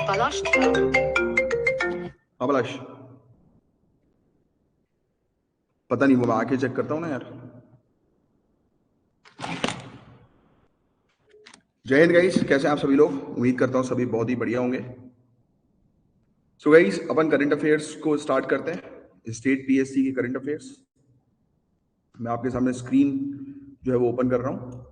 पलाश हाँ पलाश, पता नहीं, वो मैं आके चेक करता हूँ ना यार। जय हिंद गाइस, कैसे हैं आप सभी लोग? उम्मीद करता हूँ सभी बहुत ही बढ़िया होंगे। सो गाइस, अपन करंट अफेयर्स को स्टार्ट करते हैं। स्टेट पीएससी के करंट अफेयर्स मैं आपके सामने स्क्रीन जो है वो ओपन कर रहा हूँ।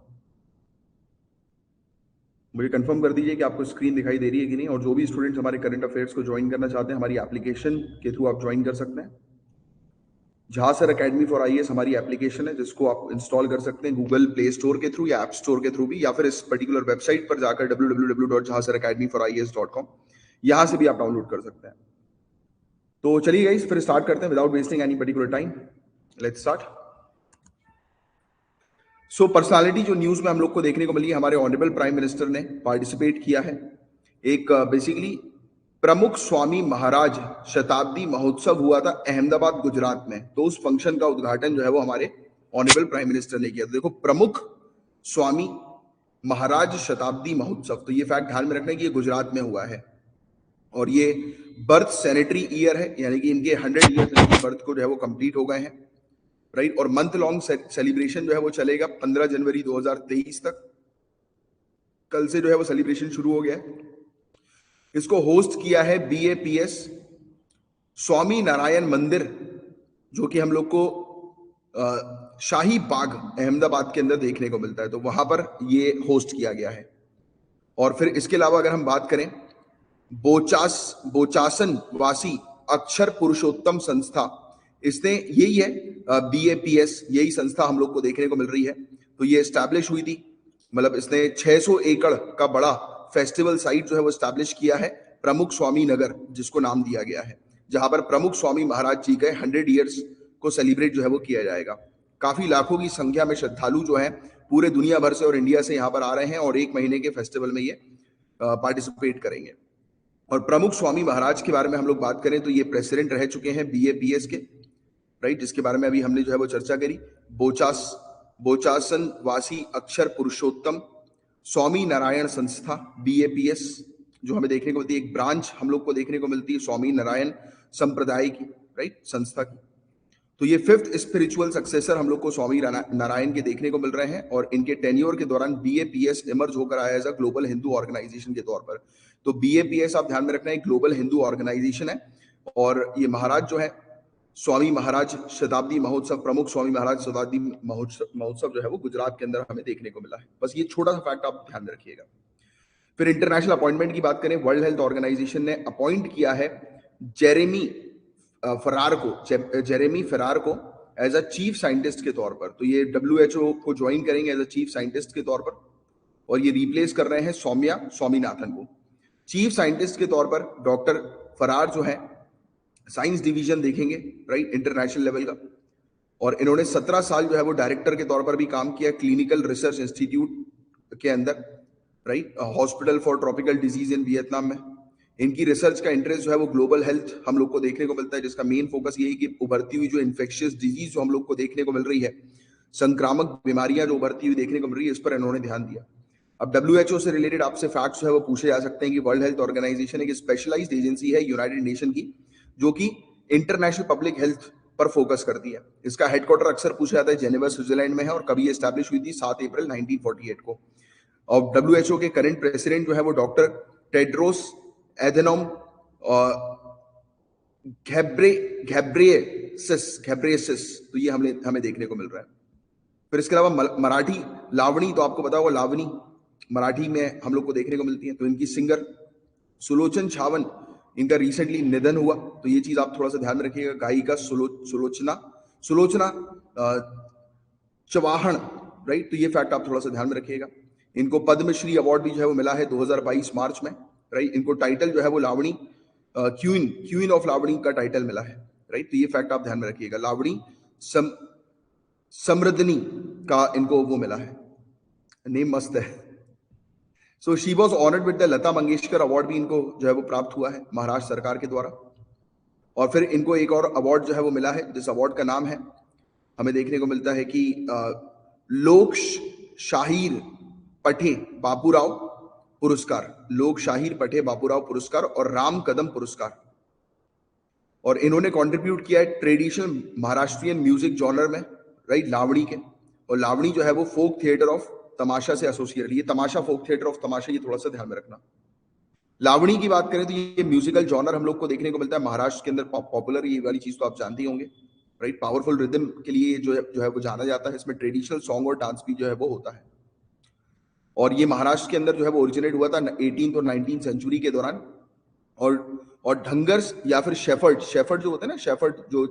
मुझे कंफर्म कर दीजिए कि आपको स्क्रीन दिखाई दे रही है कि नहीं। और जो भी स्टूडेंट्स हमारे करंट अफेयर्स को ज्वाइन करना चाहते हैं, हमारी एप्लीकेशन के थ्रू आप ज्वाइन कर सकते हैं। झांसर अकेडमी फॉर आईएएस हमारी एप्लीकेशन है, जिसको आप इंस्टॉल कर सकते हैं गूगल प्ले स्टोर के थ्रू या ऐप स्टोर के थ्रू भी, या फिर इस पर्टिकुलर वेबसाइट पर जाकर www.jhanseracademyfories.com यहां से भी आप डाउनलोड कर सकते हैं। तो चलिए गाइस, फिर स्टार्ट करते हैं without wasting any particular time. Let's start. So personality जो न्यूज में हम लोग को देखने को मिली है, हमारे ऑनरेबल प्राइम मिनिस्टर ने पार्टिसिपेट किया है। एक बेसिकली प्रमुख स्वामी महाराज शताब्दी महोत्सव हुआ था अहमदाबाद गुजरात में, तो उस फंक्शन का उद्घाटन जो है वो हमारे ऑनरेबल प्राइम मिनिस्टर ने किया। तो देखो, प्रमुख स्वामी महाराज शताब्दी महोत्सव, तो ये फैक्ट ध्यान में रखना है कि ये गुजरात में हुआ है। और ये बर्थ सेनेटरी ईयर है, यानी कि इनके 100 ईयर्स इनकी बर्थ को जो है वो कंप्लीट हो गए हैं, राइट। और मंथ लॉन्ग सेलिब्रेशन जो है वो चलेगा 15 जनवरी 2023 तक। कल से जो है वो सेलिब्रेशन शुरू हो गया है। इसको होस्ट किया है BAPS स्वामी नारायण मंदिर, जो कि हम लोग को शाही बाग अहमदाबाद के अंदर देखने को मिलता है, तो वहां पर ये होस्ट किया गया है। और फिर इसके अलावा अगर हम बात करें, बोचासन वासी अक्षर पुरुषोत्तम संस्था, इसने यही है BAPS, यही संस्था हम लोग को देखने को मिल रही है। तो ये एस्टैब्लिश हुई थी, मतलब इसने 600 एकड़ का बड़ा फेस्टिवल साइट जो है वो एस्टैब्लिश किया है, प्रमुख स्वामी नगर जिसको नाम दिया गया है, जहां पर प्रमुख स्वामी महाराज जी के 100 ईयर्स को सेलिब्रेट जो है वो किया जाएगा। काफी लाखों की संख्या में श्रद्धालु जो है पूरे दुनिया भर से और इंडिया से यहाँ पर आ रहे हैं और एक महीने के फेस्टिवल में ये पार्टिसिपेट करेंगे। और प्रमुख स्वामी महाराज के बारे में हम लोग बात करें तो ये प्रेसिडेंट रह चुके हैं BAPS के, राइट, जिसके बारे में अभी हमने जो है वो चर्चा करी। बोचासन वासी अक्षर पुरुषोत्तम स्वामी नारायण संस्था BAPS, जो हमें देखने को मिलती है, एक ब्रांच हम लोग को देखने को मिलती है स्वामी नारायण संप्रदाय की, राइट, संस्था की। तो ये 5th स्पिरिचुअल सक्सेसर हम लोग को स्वामी नारायण के देखने को मिल रहे हैं। और इनके टेन्योर के दौरान BAPS इमर्ज होकर आया as a global Hindu organisation के तौर पर। तो BAPS आप ध्यान में रखना, एक ग्लोबल हिंदू ऑर्गेनाइजेशन है। और ये महाराज जो है स्वामी महाराज शताब्दी महोत्सव, प्रमुख स्वामी महाराज शताब्दी महोत्सव जो है वो गुजरात के अंदर हमें देखने को मिला है। बस ये छोटा सा फैक्ट आप ध्यान में रखिएगा। फिर इंटरनेशनल अपॉइंटमेंट की बात करें, वर्ल्ड हेल्थ ऑर्गेनाइजेशन ने अपॉइंट किया है जेरेमी फरार को एज अ चीफ साइंटिस्ट के तौर पर। तो ये WHO को ज्वाइन करेंगे एज अ चीफ साइंटिस्ट के तौर पर, और ये रिप्लेस कर रहे हैं सौम्या स्वामीनाथन को। चीफ साइंटिस्ट के तौर पर डॉक्टर फरार जो है साइंस डिवीजन देखेंगे, राइट, इंटरनेशनल लेवल का। और इन्होंने 17 साल जो है वो डायरेक्टर के तौर पर भी काम किया क्लिनिकल रिसर्च इंस्टीट्यूट के अंदर, right, hospital for tropical disease in Vietnam में। इनकी रिसर्च का इंटरेस्ट जो है वो ग्लोबल हेल्थ हम लोग को देखने को मिलता है, जिसका मेन फोकस यही कि उभरती हुई जो इन्फेक्शियस डिजीज जो हम लोग को देखने को मिल रही है, संक्रामक बीमारियां जो उभरती हुई देखने को मिल रही है, इस पर इन्होंने ध्यान दिया। अब WHO से रिलेटेड आपसे फैक्ट्स जो है वो पूछे जा सकते हैं कि वर्ल्ड हेल्थ ऑर्गेनाइजेशन एक स्पेशलाइज्ड एजेंसी है यूनाइटेड नेशन की, जो कि इंटरनेशनल पब्लिक हेल्थ पर फोकस करती है। इसका हेडक्वार्टर अक्सर पूछा जाता है जेनेवा स्विट्जरलैंड में है, और कभी एस्टैब्लिश हुई थी 7 अप्रैल 1948 को। और WHO के करंट प्रेसिडेंट जो है वो डॉक्टर टेड्रोस एधेनोम घेब्रेयेसस, तो ये हमें देखने को मिल रहा है। फिर इसके अलावा मराठी लावणी, तो आपको पता होगा लावणी मराठी में हम लोग को देखने को मिलती है। तो इनकी सिंगर सुलोचन छावन, इनका रिसेंटली निधन हुआ, तो ये चीज आप थोड़ा सा ध्यान में रखिएगा। गायिका सुलोचना चवाहन, राइट, तो ये फैक्ट आप थोड़ा सा ध्यान में रखिएगा। इनको पद्मश्री अवार्ड भी जो है वो मिला है 2022 मार्च में, राइट। इनको टाइटल जो है वो लावणी क्वीन ऑफ लावणी का टाइटल मिला है, राइट। तो ये फैक्ट आप ध्यान में रखिएगा। लावणी समृद्धनी का इनको वो मिला है, नेम मस्त है। So she was honoured with the Lata Mangeshkar award भी इनको जो है वो प्राप्त हुआ है महाराष्ट्र सरकार के द्वारा। और फिर इनको एक और अवार्ड जो है वो मिला है, जिस अवार्ड का नाम है, हमें देखने को मिलता है कि लोक शाहीर पठे बाबूराव पुरस्कार, लोक शाहीर पठे बापूराव पुरस्कार और राम कदम पुरस्कार। और इन्होंने कंट्रीब्यूट किया है ट्रेडिशनल महाराष्ट्रियन म्यूजिक जॉनर में, राइट, लावणी के। और लावणी जो है वो फोक थिएटर ऑफ तमाशा से एसोसिएटेड, ये तमाशा फोक थिएटर ऑफ तमाशा, ये थोड़ा सा ध्यान में रखना। लावणी की बात करें तो ये म्यूजिकल जॉनर हम लोग को देखने को मिलता है महाराष्ट्र के अंदर पॉपुलर, ये वाली चीज तो आप जानते ही होंगे, राइट। पावरफुल रिदम के लिए जो है वो जाना जाता है। इसमें ट्रेडिशनल सॉन्ग और डांस भी जो है वो होता है। और ये महाराष्ट्र के अंदर जो है वो ओरिजिनेट हुआ था 18th और 19th सेंचुरी के दौरान। और ढंगर्स या फिर शेफर्ड जो होते हैं ना, शेफर्ड जो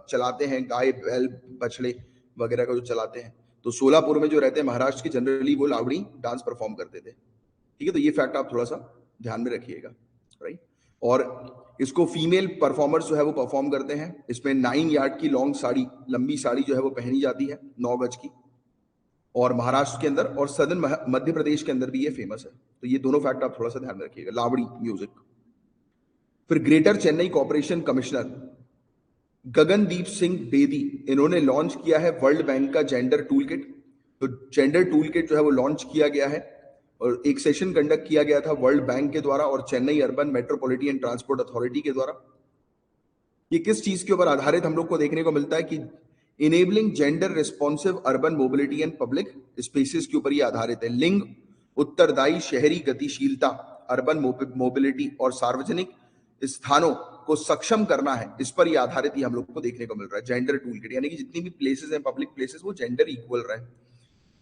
चलाते हैं गाय बैल बछड़े वगैरह का जो चलाते हैं, तो सोलापुर में जो रहते हैं महाराष्ट्र के, जनरली वो लावणी डांस परफॉर्म करते थे। ठीक है, तो ये फैक्ट आप थोड़ा सा ध्यान में रखिएगा, राइट। और इसको फीमेल परफॉर्मर्स जो है वो परफॉर्म करते हैं। इसमें 9 यार्ड की लॉन्ग साड़ी, लंबी साड़ी जो है वो पहनी जाती है, 9 गज की। और महाराष्ट्र के अंदर और सदर्न मध्य प्रदेश के अंदर भी ये फेमस है। तो ये दोनों फैक्ट आप थोड़ा सा ध्यान में रखिएगा, लावड़ी म्यूजिक। फिर greater Chennai corporation commissioner Gagandeep Singh Bedi, इन्होंने लॉन्च किया है वर्ल्ड बैंक का जेंडर टूल किट। तो जेंडर टूल किट जो है वो लॉन्च किया गया है और एक सेशन कंडक्ट किया गया था वर्ल्ड बैंक के द्वारा और Chennai urban metropolitan transport authority के द्वारा। ये किस चीज के ऊपर आधारित हम लोग को देखने को मिलता है कि enabling gender responsive urban mobility and public spaces के ऊपर ये आधारित है। लिंग उत्तरदायी शहरी गतिशीलता, अर्बन मोबिलिटी और सार्वजनिक स्थानों को सक्षम करना है, इस पर ये आधारित ही हम लोग को देखने को मिल रहा है जेंडर टूल किट। यानी कि जितनी भी प्लेसेस हैं पब्लिक प्लेसेस, वो जेंडर इक्वल रहे।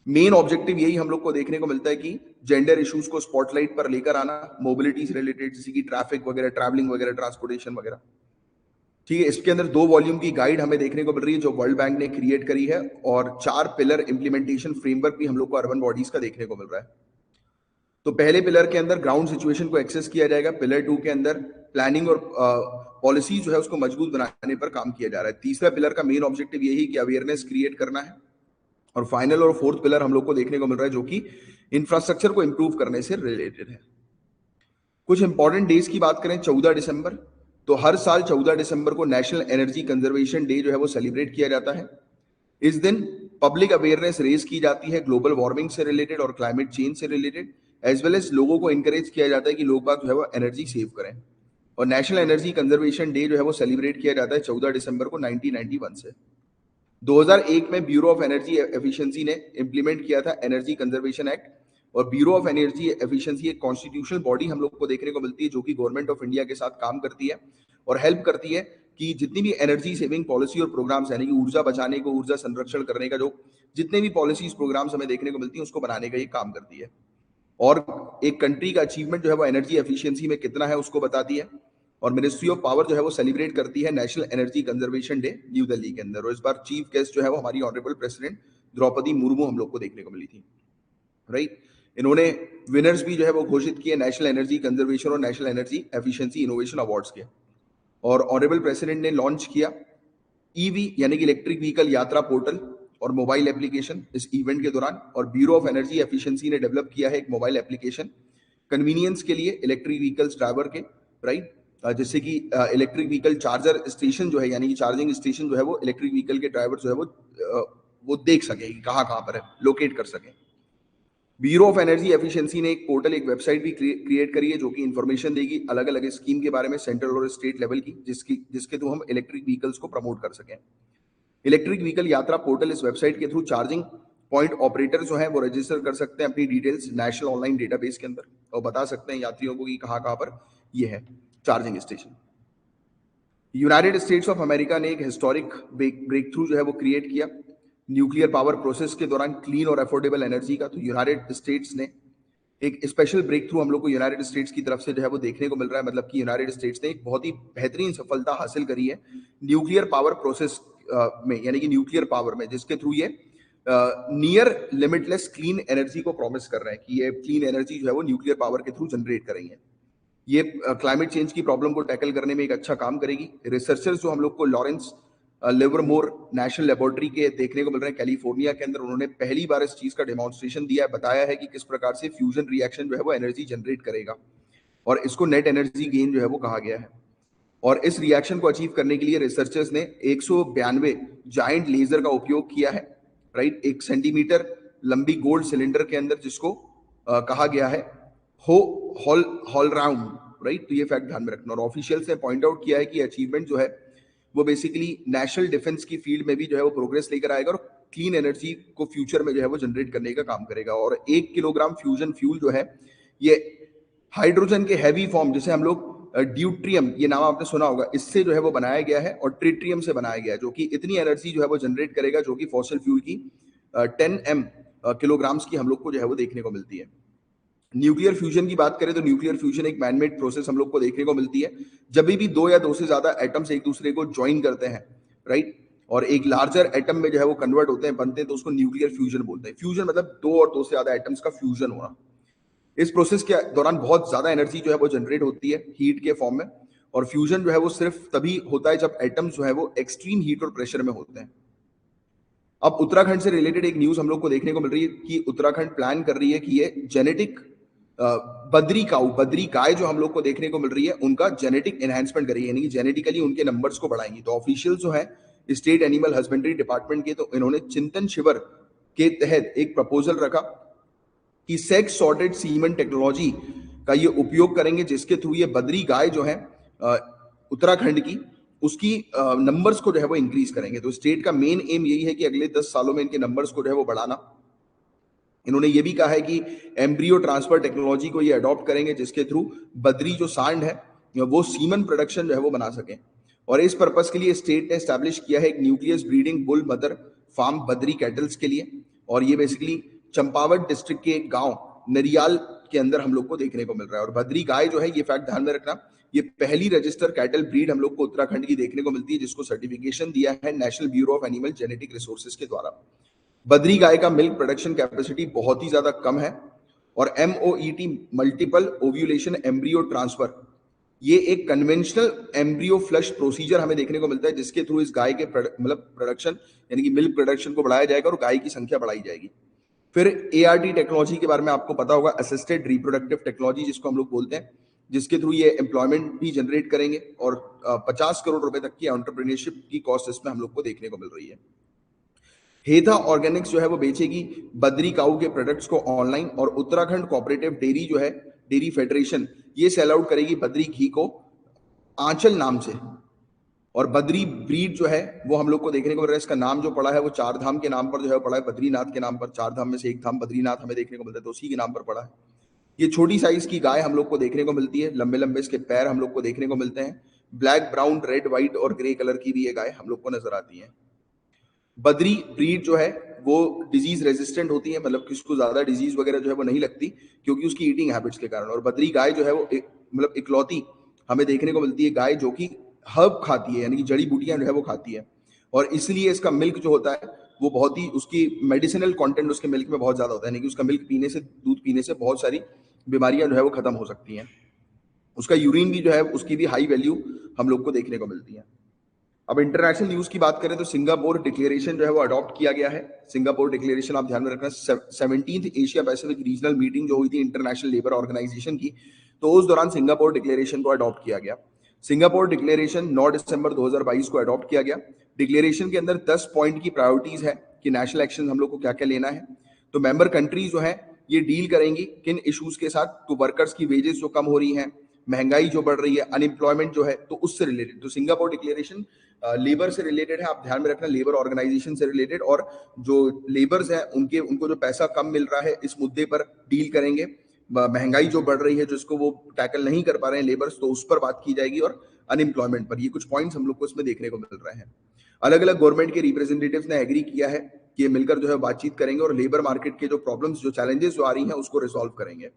मेन ऑब्जेक्टिव यही हम लोग को देखने को मिलता है कि जेंडर इश्यूज को स्पॉटलाइट पर लेकर आना, मोबिलिटी से रिलेटेड, जैसे कि ट्रैफिक वगैरह, ट्रैवलिंग वगैरह, ट्रांसपोर्टेशन वगैरह। ठीक है, इसके अंदर 2 वॉल्यूम की गाइड हमें देखने को मिल रही है जो वर्ल्ड बैंक ने क्रिएट करी है और 4 पिलर इंप्लीमेंटेशन फ्रेमवर्क भी हम लोग को अर्बन बॉडीज का देखने को मिल रहा है। तो पहले पिलर के अंदर ग्राउंड सिचुएशन को एक्सेस किया जाएगा। पिलर 2 के अंदर प्लानिंग और पॉलिसी जो है उसको मजबूत बनाने पर काम किया जा रहा है। तीसरा पिलर का मेन ऑब्जेक्टिव यही कि अवेयरनेस क्रिएट करना है। और फाइनल और 4th पिलर हम लोग को देखने को मिल रहा है जो कि इंफ्रास्ट्रक्चर को इंप्रूव करने से रिलेटेड है। कुछ इंपॉर्टेंट डेज की बात करें, 14 दिसंबर, तो हर साल 14 दिसंबर को नेशनल एनर्जी कंजर्वेशन डे जो है वो सेलिब्रेट किया जाता है। इस दिन पब्लिक अवेयरनेस रेज की जाती है ग्लोबल वार्मिंग से रिलेटेड और क्लाइमेट चेंज से रिलेटेड, एज वेल एज लोगों को इंकरेज किया जाता है कि लोग बाग जो है वो एनर्जी सेव करें। और नेशनल एनर्जी कंजर्वेशन डे जो है वो सेलिब्रेट किया जाता है 14 दिसंबर को 1991 से। 2001 में ब्यूरो ऑफ एनर्जी एफिशिएंसी ने इंप्लीमेंट किया था एनर्जी कंजर्वेशन एक्ट। और ब्यूरो ऑफ एनर्जी एफिशिएंसी एक कॉन्स्टिट्यूशनल बॉडी हम लोग को देखने को मिलती है जो कि गवर्नमेंट ऑफ इंडिया के साथ काम करती है और हेल्प करती है कि जितनी भी एनर्जी सेविंग पॉलिसी और प्रोग्राम्स, यानी कि ऊर्जा बचाने को, ऊर्जा संरक्षण करने का जो जितने भी पॉलिसीज प्रोग्राम्स हमें देखने को मिलती है उसको बनाने का ये काम करती है। और एक कंट्री का अचीवमेंट जो है वो एनर्जी एफिशिएंसी में कितना है उसको बताती है। और मिनिस्ट्री ऑफ पावर जो है वो सेलिब्रेट करती है national energy conservation day new Delhi के अंदर। और इस बार चीफ गेस्ट जो है वो हमारी ऑनरेबल प्रेसिडेंट द्रौपदी मुर्मू हम लोग को देखने को मिली थी, राइट। इन्होंने विनर्स भी जो है वो घोषित किए नेशनल एनर्जी कंजर्वेशन और national energy efficiency innovation awards के। और ऑनरेबल प्रेसिडेंट ने लॉन्च किया ईवी यानी कि इलेक्ट्रिक व्हीकल यात्रा पोर्टल और मोबाइल एप्लीकेशन इस इवेंट के दौरान। और ब्यूरो ऑफ एनर्जी एफिशिएंसी ने डेवलप किया है एक मोबाइल एप्लीकेशन कन्वीनियंस के लिए इलेक्ट्रिक व्हीकल्स ड्राइवर के, राइट। जैसे कि इलेक्ट्रिक व्हीकल चार्जर स्टेशन जो है, यानी कि चार्जिंग स्टेशन जो है वो इलेक्ट्रिक व्हीकल के ड्राइवर जो है वो देख सके कि कहाँ पर है, लोकेट कर सके। ब्यूरो ऑफ एनर्जी एफिशिएंसी ने एक पोर्टल, एक वेबसाइट भी क्रिएट करी है जो कि इंफॉर्मेशन देगी अलग अलग स्कीम के बारे में, सेंट्रल और स्टेट लेवल की, जिसके थ्रू हम इलेक्ट्रिक व्हीकल्स को प्रमोट कर सकें। इलेक्ट्रिक व्हीकल यात्रा पोर्टल, इस वेबसाइट के थ्रू चार्जिंग पॉइंट ऑपरेटर जो है वो रजिस्टर कर सकते हैं अपनी डिटेल्स नेशनल ऑनलाइन डेटाबेस के अंदर और बता सकते हैं यात्रियों को कि कहाँ पर ये है charging station. United states of America ने एक हिस्टोरिक ब्रेक थ्रू जो है वो क्रिएट किया न्यूक्लियर पावर प्रोसेस के दौरान क्लीन और अफोर्डेबल एनर्जी का। तो यूनाइटेड स्टेट्स ने एक स्पेशल ब्रेक थ्रू हम लोग को यूनाइटेड स्टेट्स की तरफ से जो है वो देखने को मिल रहा है। मतलब कि यूनाइटेड स्टेट्स ने एक बहुत ही बेहतरीन सफलता हासिल करी है न्यूक्लियर पावर प्रोसेस में, यानी कि न्यूक्लियर पावर में, जिसके थ्रू ये नियर लिमिटलेस क्लीन एनर्जी को प्रॉमिस कर रहे हैं कि ये क्लीन एनर्जी जो है वो न्यूक्लियर पावर के थ्रू जनरेट करेंगे। ये क्लाइमेट चेंज की प्रॉब्लम को टैकल करने में एक अच्छा काम करेगी। रिसर्चर्स जो हम लोग को लॉरेंस लिवरमोर नेशनल लेबोरेटरी के देखने को मिल रहे हैं कैलिफोर्निया के अंदर, उन्होंने पहली बार इस चीज का डेमोन्स्ट्रेशन दिया है, बताया है कि किस प्रकार से फ्यूजन रिएक्शन जो है वो एनर्जी जनरेट करेगा और इसको नेट एनर्जी गेन जो है वो कहा गया है। और इस रिएक्शन को अचीव करने के लिए रिसर्चर्स ने 192 जायंट लेजर का उपयोग किया है, राइट। 1 सेंटीमीटर लंबी गोल्ड सिलेंडर के अंदर, जिसको कहा गया है हो हॉल राउंड, राइट। तो ये फैक्ट ध्यान में रखना। और ऑफिशियल्स ने पॉइंट आउट किया है कि अचीवमेंट जो है वो बेसिकली नेशनल डिफेंस की फील्ड में भी जो है वो प्रोग्रेस लेकर आएगा और क्लीन एनर्जी को फ्यूचर में जो है वो जनरेट करने का काम करेगा। और 1 किलोग्राम फ्यूजन फ्यूल जो है ये हाइड्रोजन के हैवी फॉर्म, जिसे हम लोग ड्यूट्रियम, ये नाम आपने सुना होगा, इससे जो है वो बनाया गया है, और ट्रिटियम से बनाया गया है, जो कि इतनी एनर्जी जो है वो जनरेट करेगा जो कि फॉसिल फ्यूल की 10 किलोग्राम्स की हम लोग को जो है वो देखने को मिलती है। न्यूक्लियर फ्यूजन की बात करें तो न्यूक्लियर फ्यूजन एक मैनमेड प्रोसेस हम लोग को देखने को मिलती है, जब भी दो या दो से ज्यादा एटम्स एक दूसरे को ज्वाइन करते हैं, राइट, और एक लार्जर एटम में जो है वो कन्वर्ट होते हैं, बनते हैं, तो उसको न्यूक्लियर फ्यूजन बोलते हैं। फ्यूजन मतलब दो और दो से ज्यादा एटम्स का फ्यूजन होना। इस प्रोसेस के दौरान बहुत ज्यादा एनर्जी जो है वो जनरेट होती है हीट के फॉर्म में, और फ्यूजन जो है वो सिर्फ तभी होता है जब एटम्स जो है वो एक्सट्रीम हीट और प्रेशर में होते हैं। अब उत्तराखंड से रिलेटेड एक न्यूज हम लोग को देखने को मिल रही है कि उत्तराखंड प्लान कर रही है कि ये जेनेटिक बद्री काऊ, बद्री गाय जो हम लोग को देखने को मिल रही है, उनका जेनेटिक एनहांसमेंट करेगी, यानी कि जेनेटिकली उनके नंबर्स को बढ़ाएंगी। तो ऑफिशियल जो है स्टेट एनिमल हस्बेंड्री डिपार्टमेंट के, तो इन्होंने चिंतन शिविर के तहत एक प्रपोजल रखा कि सेक्स सॉर्टेड सीमन टेक्नोलॉजी का ये उपयोग करेंगे, जिसके थ्रू ये बद्री गाय जो है उत्तराखंड की, उसकी नंबर्स को जो है वो इंक्रीज करेंगे। तो स्टेट का मेन एम यही है कि अगले 10 सालों में इनके नंबर्स को जो है वो बढ़ाना। इन्होंने ये भी कहा है कि एम्ब्रियो ट्रांसफर टेक्नोलॉजी को ये अडॉप्ट करेंगे, जिसके थ्रू बद्री जो सांड है वो सीमन प्रोडक्शन जो है वो बना सके। और इस पर्पस के लिए स्टेट ने स्टैब्लिश किया है एक nucleus breeding bull mother farm Badri cattles के लिए, और ये बेसिकली चंपावत डिस्ट्रिक्ट के एक गांव नरियाल के अंदर हम लोग को देखने को मिल रहा है। और बद्री गाय जो है, ये फैक्ट ध्यान में रखना, ये पहली रजिस्टर कैटल ब्रीड हम लोग को उत्तराखंड की देखने को मिलती है, जिसको सर्टिफिकेशन दिया है national bureau of animal genetic resources के द्वारा। बद्री गाय का मिल्क प्रोडक्शन कैपेसिटी बहुत ही ज्यादा कम है, और MOET multiple ovulation embryo transfer, ये एक कन्वेंशनल एम्ब्रियो फ्लश प्रोसीजर हमें देखने को मिलता है, जिसके थ्रू इस गाय के मतलब प्रोडक्शन, यानी कि मिल्क प्रोडक्शन को बढ़ाया जाएगा और गाय की संख्या बढ़ाई जाएगी। फिर ART टेक्नोलॉजी के बारे में आपको पता होगा, असिस्टेड रिप्रोडक्टिव टेक्नोलॉजी जिसको हम लोग बोलते हैं, जिसके थ्रू ये एम्प्लॉयमेंट भी जनरेट करेंगे, और 50 करोड़ रुपए तक की एंटरप्रेन्योरशिप की कॉस्ट इसमें हम लोग को देखने को मिल रही है। हेथा ऑर्गेनिक्स जो है वो बेचेगी बद्री काऊ के प्रोडक्ट्स को ऑनलाइन, और उत्तराखंड कोऑपरेटिव डेयरी जो है, डेयरी फेडरेशन, ये सेल आउट करेगी बद्री घी को आंचल नाम से। और बद्री ब्रीड जो है वो हम लोग को देखने को मिल रहा है, इसका नाम जो पड़ा है वो चार धाम के नाम पर जो है पड़ा है, बद्रीनाथ के नाम पर। चार धाम में से एक धाम बद्रीनाथ हमें देखने को मिलता है, तो उसी के नाम पर पड़ा है। ये छोटी साइज की गाय हम लोग को देखने को मिलती है, लंबे लंबे इसके पैर हम लोग को देखने को मिलते हैं, ब्लैक ब्राउन रेड व्हाइट और ग्रे कलर की भी ये गाय हम लोग को नजर आती है। बद्री ब्रीड जो है वो डिजीज रेजिस्टेंट होती है, मतलब किसको ज्यादा डिजीज वगैरह जो है वो नहीं लगती, क्योंकि उसकी ईटिंग हैबिट्स के कारण। और बद्री गाय जो है वो मतलब इकलौती हमें देखने को मिलती है गाय जो कि हर्ब खाती है, यानी कि जड़ी बूटियां जो है वो खाती है, और इसलिए इसका मिल्क जो होता है वो बहुत ही, उसकी मेडिसिनल कंटेंट उसके मिल्क में बहुत ज्यादा होता है, यानी कि उसका मिल्क पीने से, दूध पीने से बहुत सारी बीमारियां जो है वो खत्म हो सकती हैं। उसका यूरिन भी जो है उसकी भी हाई वैल्यू हम लोग को देखने को मिलती है। अब इंटरनेशनल न्यूज की बात करें तो सिंगापुर डिक्लेरेशन जो है वो अडॉप्ट किया गया है। सिंगापुर डिक्लेरेशन आप ध्यान में रखना, 17th Asia Pacific regional meeting जो हुई थी इंटरनेशनल लेबर ऑर्गेनाइजेशन की, तो उस दौरान सिंगापुर डिक्लेरेशन को अडॉप्ट किया गया। सिंगापुर डिक्लेरेशन 9 दिसंबर 2022 को अडॉप्ट किया गया। डिक्लेरेशन के अंदर 10 पॉइंट की प्रायोरिटीज है कि नेशनल एक्शन हम लोग को क्या क्या लेना है। तो मेंबर कंट्रीज जो है ये डील करेंगी किन इश्यूज के साथ, तो वर्कर्स की वेजेस जो कम हो रही हैं, महंगाई जो बढ़ रही है, अनएम्प्लॉयमेंट जो है, तो उससे रिलेटेड। तो सिंगापुर डिक्लेरेशन लेबर से रिलेटेड है, आप ध्यान में रखना, लेबर ऑर्गेनाइजेशन से रिलेटेड, और जो लेबर्स हैं उनको जो पैसा कम मिल रहा है इस मुद्दे पर डील करेंगे। महंगाई जो बढ़ रही है जिसको वो टैकल नहीं कर पा रहे हैं लेबर्स, तो उस पर बात की जाएगी, और अनएम्प्लॉयमेंट पर। ये कुछ पॉइंट्स हम लोग को इसमें देखने को मिल रहे हैं। अलग अलग गवर्नमेंट के रिप्रेजेंटेटिव्स ने एग्री किया है कि ये मिलकर जो है बातचीत करेंगे, और लेबर मार्केट के जो प्रॉब्लम्स, जो चैलेंजेस जो आ रही हैं उसको रिजॉल्व करेंगे,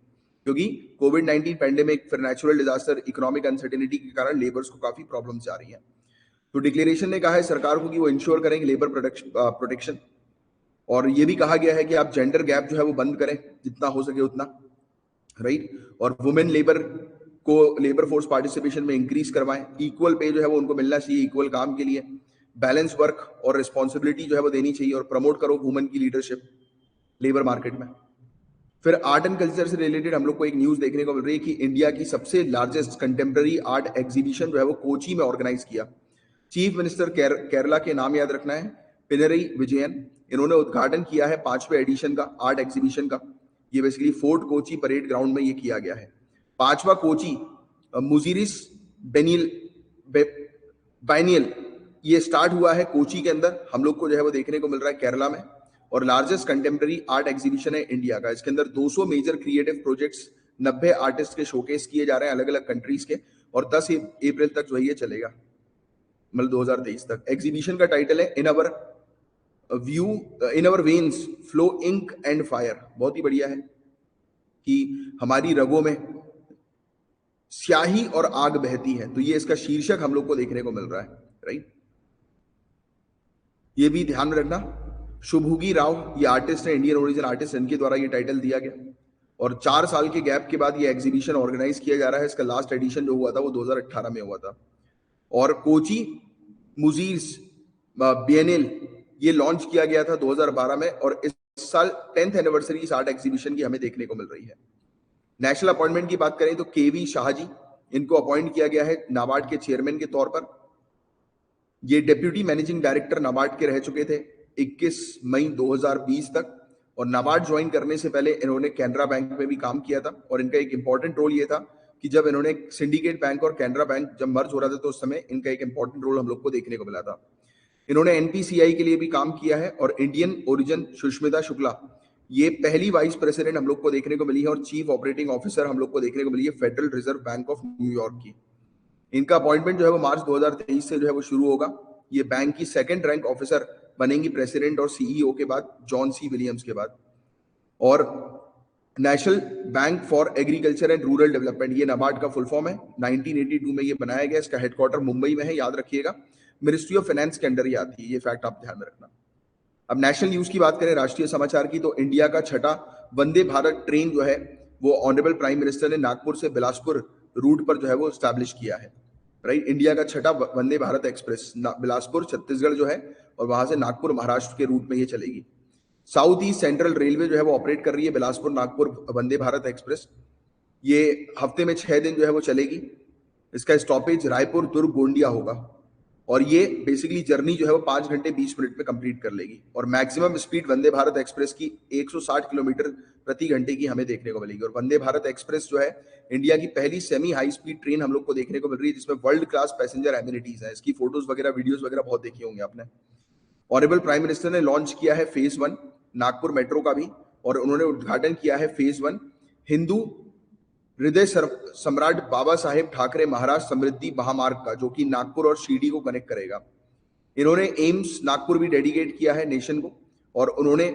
क्योंकि कोविड-19 पैंडेमिक, फिर नेचुरल डिजास्टर, इकोनॉमिक अनसर्टेनिटी के कारण लेबर्स को काफी प्रॉब्लम्स आ रही हैं। तो डिक्लेरेशन ने कहा है सरकार को कि वो इंश्योर करेंगे लेबर प्रोटेक्शन, और ये भी कहा गया है कि आप जेंडर गैप जो है वो बंद करें जितना हो सके उतना, राइट। और वुमेन लेबर को लेबर फोर्स पार्टिसिपेशन में इंक्रीज करवाएं, इक्वल पे जो है वो उनको मिलना चाहिए इक्वल काम के लिए, बैलेंस वर्क और रिस्पॉन्सिबिलिटी जो है वो देनी चाहिए, और प्रमोट करो वुमेन की लीडरशिप लेबर मार्केट में। फिर आर्ट एंड कल्चर से रिलेटेड हम लोग को एक न्यूज देखने को मिल रही है कि इंडिया की सबसे लार्जेस्ट कंटेम्प्रेरी आर्ट एग्जीबिशन जो है वो कोची में ऑर्गेनाइज किया। चीफ मिनिस्टर केरला के नाम याद रखना है, पिनरई विजयन, इन्होंने उद्घाटन किया है 5वें एडिशन का आर्ट एग्जीबिशन का, ये basically fort Kochi parade ground में ये किया गया है। 5वां कोची मुजीरिस बाइनियल ये स्टार्ट हुआ है कोची के अंदर, हम लोग को जो है वो देखने को मिल रहा है केरला में, और लार्जेस्ट कंटेम्प्रेरी आर्ट एग्जीबिशन है इंडिया का। इसके अंदर 200 मेजर क्रिएटिव प्रोजेक्ट्स 90 आर्टिस्ट के शोकेस किए जा रहे हैं अलग अलग कंट्रीज के, और 10 अप्रैल तक जो है ये चलेगा, मतलब 2023 तक। एग्जीबिशन का टाइटल है in our veins flow ink and fire. बहुत ही बढ़िया है कि हमारी रगों में स्याही और आग बहती है, तो ये इसका शीर्षक हम लोग को देखने को मिल रहा है, राइट। ये भी ध्यान में रखना, शुभुगी राव ये आर्टिस्ट है, इंडियन ओरिजिन आर्टिस्ट, इनके द्वारा ये टाइटल दिया गया, और 4 साल के गैप के बाद ये एग्जीबिशन ऑर्गेनाइज किया जा रहा है। इसका लास्ट एडिशन जो हुआ था वो 2018 में हुआ था। और कोची मुजीर्स बिएनेल ये लॉन्च किया गया था 2012 में, और इस साल 10th एनिवर्सरी इस आर्ट एग्जीबिशन की हमें देखने को मिल रही है। नेशनल अपॉइंटमेंट की बात करें तो केवी शाहजी, इनको अपॉइंट किया गया है नाबार्ड के चेयरमैन के तौर पर। ये डेप्यूटी मैनेजिंग डायरेक्टर नाबार्ड के रह चुके थे 21 मई 2020 तक, और नाबार्ड ज्वाइन करने से पहले इन्होंने कैनरा बैंक में भी काम किया था। और इनका एक इंपॉर्टेंट रोल ये था कि जब इन्होंने सिंडिकेट बैंक और कैनरा बैंक जब मर्ज हो रहा था तो उस समय इनका एक इंपॉर्टेंट रोल हम लोग को देखने को मिला था। इन्होंने एनपीसीआई के लिए भी काम किया है, और इंडियन ओरिजिन सुष्मिता शुक्ला ये पहली वाइस प्रेसिडेंट हम लोग को देखने को मिली है, और चीफ ऑपरेटिंग ऑफिसर हम लोग को देखने को मिली है federal reserve bank of New York की। इनका अपॉइंटमेंट जो है वो मार्च 2023 से जो है वो शुरू होगा। ये बैंक की 2nd रैंक ऑफिसर बनेंगी प्रेसिडेंट और सीईओ के बाद, जॉन सी विलियम्स के बाद। और national bank for agriculture and rural development ये नाबार्ड का फुल फॉर्म है, 1982 में ये बनाया गया। इसका हेडक्वार्टर मुंबई में है, याद रखिएगा, मिनिस्ट्री ऑफ फाइनेंस के अंडर ही आती है, ये फैक्ट आप ध्यान में रखना। अब नेशनल न्यूज की बात करें, राष्ट्रीय समाचार की, तो इंडिया का 6ठा वंदे भारत ट्रेन जो है वो ऑनरेबल प्राइम मिनिस्टर ने नागपुर से बिलासपुर रूट पर जो है वो स्टैब्लिश किया है, राइट। इंडिया का 6ठा वंदे भारत एक्सप्रेस बिलासपुर छत्तीसगढ़ जो है, और वहां से नागपुर महाराष्ट्र के रूट में ये चलेगी। साउथ ईस्ट सेंट्रल रेलवे जो है वो ऑपरेट कर रही है बिलासपुर नागपुर वंदे भारत एक्सप्रेस। ये हफ्ते में 6 दिन जो है वो चलेगी। इसका स्टॉपेज रायपुर दुर्ग गोंडिया होगा, और ये बेसिकली जर्नी जो है वो 5 घंटे 20 मिनट में कंप्लीट कर लेगी। और maximum speed Vande Bharat express की 160 किलोमीटर प्रति घंटे की हमें देखने को मिलेगी। और वंदे भारत एक्सप्रेस जो है इंडिया की पहली सेमी हाई स्पीड ट्रेन हम लोग को देखने को मिल रही है, जिसमें वर्ल्ड क्लास पैसेंजर एमिनिटीज है। इसकी फोटोज वगैरह वीडियोस वगैरह बहुत देखी होंगे आपने। ऑनरेबल प्राइम मिनिस्टर ने लॉन्च किया है फेज 1 नागपुर मेट्रो का भी, और उन्होंने उद्घाटन किया है फेज 1 हिंदू हृदय सम्राट बाबा साहेब ठाकरे महाराज समृद्धि महामार्ग का, जो कि नागपुर और शिरडी को कनेक्ट करेगा। इन्होंने एम्स नागपुर भी डेडिकेट किया है नेशन को, और उन्होंने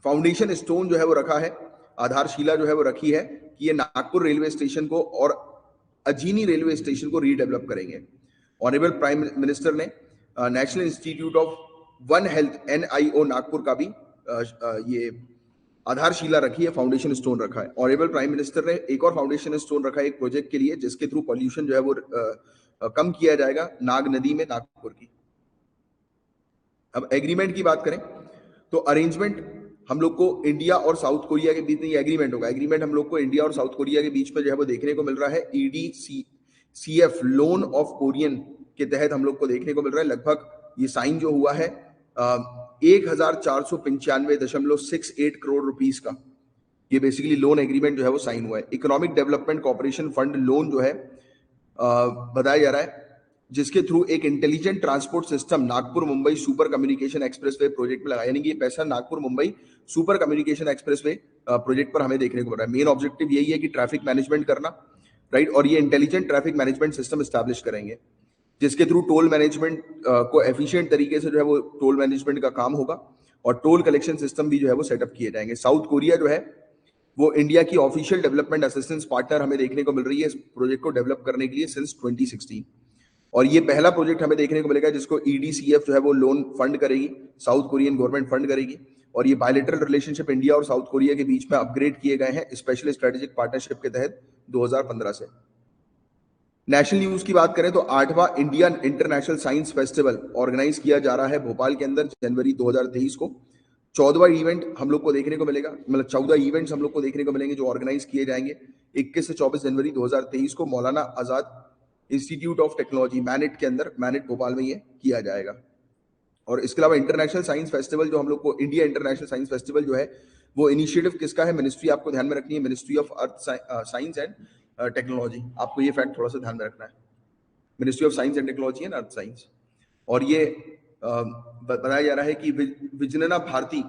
फाउंडेशन स्टोन जो है वो रखा है, आधारशिला जो है वो रखी है कि ये नागपुर रेलवे स्टेशन को और अजीनी रेलवे स्टेशन को रीडेवलप करेंगे। ऑनरेबल प्राइम मिनिस्टर ने national institute of one health NIO Nagpur का भी ये आधारशिला रखी है, फाउंडेशन स्टोन रखा है। ऑनरेबल प्राइम मिनिस्टर ने एक और फाउंडेशन स्टोन रखा है एक प्रोजेक्ट के लिए, जिसके थ्रू पॉल्यूशन जो है वो कम किया जाएगा नाग नदी में नागपुर की। अब एग्रीमेंट की बात करें तो अरेंजमेंट हम लोग को इंडिया और साउथ कोरिया के बीच में ये एग्रीमेंट होगा। एग्रीमेंट हम लोग को इंडिया और साउथ कोरिया के बीच में जो है वो देखने को मिल रहा है EDCF लोन ऑफ कोरियन के तहत हम लोग को देखने को मिल रहा है। लगभग ये साइन जो हुआ है 1495.68 करोड़ रुपीस का, ये बेसिकली लोन एग्रीमेंट जो है वो साइन हुआ है। Economic development corporation fund loan जो है बताया जा रहा है, जिसके थ्रू एक intelligent transport system Nagpur Mumbai super communication expressway project में लगाया, यानी कि ये पैसा Nagpur Mumbai super communication expressway project पर हमें देखने को मिल रहा है। मेन ऑब्जेक्टिव यही है कि ट्रैफिक मैनेजमेंट करना, राइट, और ये intelligent traffic management system establish करेंगे, जिसके थ्रू टोल मैनेजमेंट को एफिशिएंट तरीके से जो है वो टोल मैनेजमेंट का काम होगा, और टोल कलेक्शन सिस्टम भी जो है वो सेटअप किए जाएंगे। साउथ कोरिया जो है वो इंडिया की ऑफिशियल डेवलपमेंट असिस्टेंस पार्टनर हमें देखने को मिल रही है इस प्रोजेक्ट को डेवलप करने के लिए सिंस 2016, और ये पहला प्रोजेक्ट हमें देखने को मिलेगा जिसको EDCF जो है वो लोन फंड करेगी, साउथ कोरियन गवर्नमेंट फंड करेगी। और ये बायलैटरल रिलेशनशिप इंडिया और साउथ कोरिया के बीच में अपग्रेड किए गए हैं स्पेशल स्ट्रेटेजिक पार्टनरशिप के तहत 2015 से। नेशनल न्यूज की बात करें तो 8वां Indian International Science Festival organise किया जा रहा है भोपाल के अंदर जनवरी 2023 को। 14वां इवेंट हम लोग को देखने को मिलेगा, मतलब 14 इवेंट्स हम लोग को देखने को मिलेंगे जो ऑर्गेनाइज किए जाएंगे 21 से 24 जनवरी 2023 को Maulana Azad institute of technology MANET के अंदर, मैनेट भोपाल में ये किया जाएगा। और इसके अलावा इंटरनेशनल साइंस फेस्टिवल जो हम लोग को, इंडिया इंटरनेशनल साइंस फेस्टिवल जो है वो इनिशिएटिव किसका है, मिनिस्ट्री आपको ध्यान में रखनी है, ministry of earth science and technology. आपको ये फैक्ट थोड़ा सा ध्यान में रखना है, ministry of science and technology and earth science. और ये बताया जा रहा है कि विजनना भारती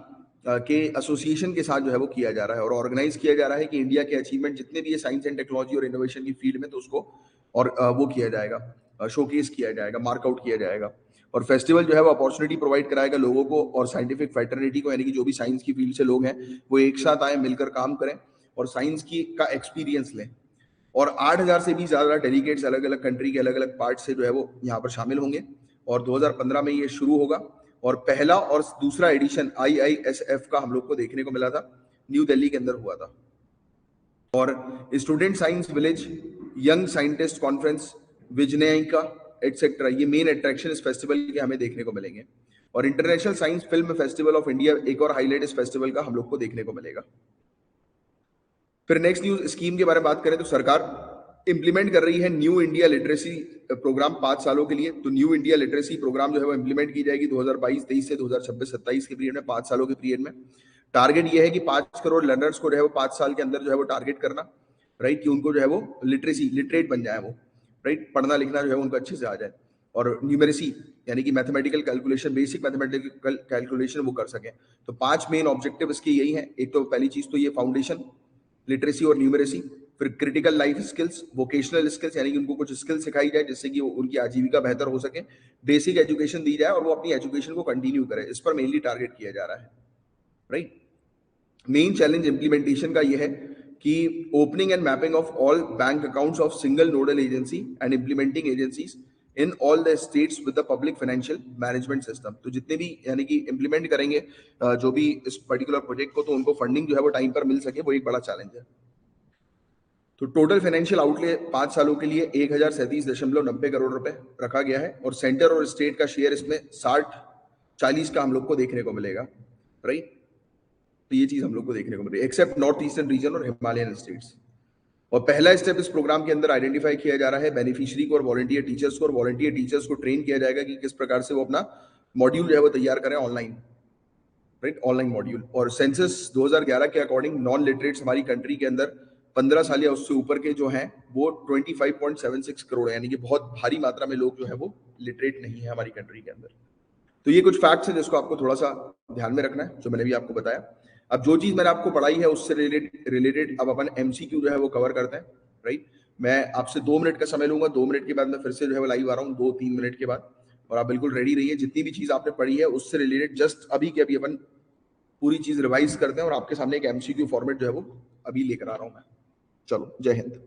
के एसोसिएशन के साथ जो है वो किया जा रहा है और ऑर्गेनाइज किया जा रहा है कि इंडिया के अचीवमेंट जितने भी है साइंस एंड टेक्नोलॉजी और इनोवेशन की फील्ड में, तो उसको और वो किया जाएगा, शोकेस किया जाएगा, मार्कआउट किया जाएगा। और फेस्टिवल जो है वो अपॉर्चुनिटी प्रोवाइड कराएगा लोगों को और साइंटिफिक फैटर्निटी को, यानी कि जो भी साइंस की फील्ड से लोग हैं वो एक साथ आए, मिलकर काम करें और साइंस की का एक्सपीरियंस लें। और 8,000 से भी ज्यादा डेलीगेट्स अलग अलग कंट्री के अलग अलग पार्ट से जो है वो यहाँ पर शामिल होंगे। और 2015 में ये शुरू होगा और पहला और दूसरा एडिशन IISF का हम लोग को देखने को मिला था, न्यू दिल्ली के अंदर हुआ था। और student science village, young scientist conference, Vigyanika etcetera, ये मेन अट्रैक्शन इस फेस्टिवल के हमें देखने को मिलेंगे। और international science film festival of India एक और हाईलाइट इस फेस्टिवल का हम लोग को देखने को मिलेगा। फिर नेक्स्ट न्यूज स्कीम के बारे में बात करें तो सरकार इंप्लीमेंट कर रही है न्यू इंडिया लिटरेसी प्रोग्राम 5 सालों के लिए। तो न्यू इंडिया लिटरेसी प्रोग्राम जो है वो इंप्लीमेंट की जाएगी 2022-23 से 2026-27 के पीरियड में, 5 सालों के पीरियड में। टारगेट ये है कि 5 करोड़ लर्नर्स को जो है वो 5 साल के अंदर जो है वो टारगेट करना, राइट, कि उनको जो है वो लिटरेट बन जाए वो, राइट, पढ़ना लिखना जो है उनको अच्छे से आ जाए। और न्यूमेरेसी यानी कि mathematical calculation, basic mathematical calculation वो कर सकें। तो 5 मेन ऑब्जेक्टिव इसके यही है। एक तो पहली चीज तो ये फाउंडेशन लिटरेसी और न्यूमेरेसी, फिर critical life skills, vocational skills यानी कि उनको कुछ स्किल सिखाई जाए जिससे कि उनकी आजीविका बेहतर हो सके, बेसिक एजुकेशन दी जाए और वो अपनी एजुकेशन को कंटिन्यू करे। इस पर मेनली टारगेट किया जा रहा है, राइट। मेन चैलेंज इंप्लीमेंटेशन का ये है कि opening and mapping of all bank accounts of single nodal agency and implementing agencies in all the states with the public financial management system. तो जितने भी यानी कि इंप्लीमेंट करेंगे जो भी इस पर्टिकुलर प्रोजेक्ट को, तो उनको फंडिंग जो है वो टाइम पर मिल सके, वो एक बड़ा चैलेंज है। तो टोटल फाइनेंशियल आउटले 5 सालों के लिए 1037.90 करोड़ रुपए रखा गया है और सेंटर और स्टेट का शेयर इसमें 60-40 का हम लोग को देखने को मिलेगा, राइट। तो ये चीज हम लोग को देखने को मिल रही है, एक्सेप्ट नॉर्थ ईस्टर्न रीजन और हिमालयन स्टेट्स। और पहला स्टेप इस प्रोग्राम के अंदर आइडेंटिफाई किया जा रहा है बेनिफिशियरी को और वॉलंटियर टीचर्स को, और वॉलंटियर टीचर्स को ट्रेन किया जाएगा कि किस प्रकार से वो अपना मॉड्यूल जो है वो तैयार करें ऑनलाइन, राइट, ऑनलाइन मॉड्यूल। और सेंसस 2011 के अकॉर्डिंग नॉन लिटरेट्स हमारी कंट्री के अंदर 15 साल या उससे ऊपर के जो हैं वो 25.76 करोड़ है, यानी कि बहुत भारी मात्रा में लोग जो है वो लिटरेट नहीं है हमारी कंट्री के अंदर। तो ये कुछ फैक्ट्स हैं जिसको आपको थोड़ा सा ध्यान में रखना है, जो मैंने भी आपको बताया। अब जो चीज मैंने आपको पढ़ाई है उससे रिलेटेड अब अपन MCQ जो है वो कवर करते हैं, राइट। मैं आपसे 2 मिनट का समय लूंगा, 2 मिनट के बाद मैं फिर से जो है वो लाइव आ रहा हूँ 2-3 मिनट के बाद, और आप बिल्कुल रेडी रहिए। जितनी भी चीज आपने पढ़ी है उससे रिलेटेड जस्ट अभी के अभी अपन पूरी चीज रिवाइज करते हैं और आपके सामने एक MCQ फॉर्मेट जो है वो अभी लेकर आ रहा हूं मैं। चलो, जय हिंद।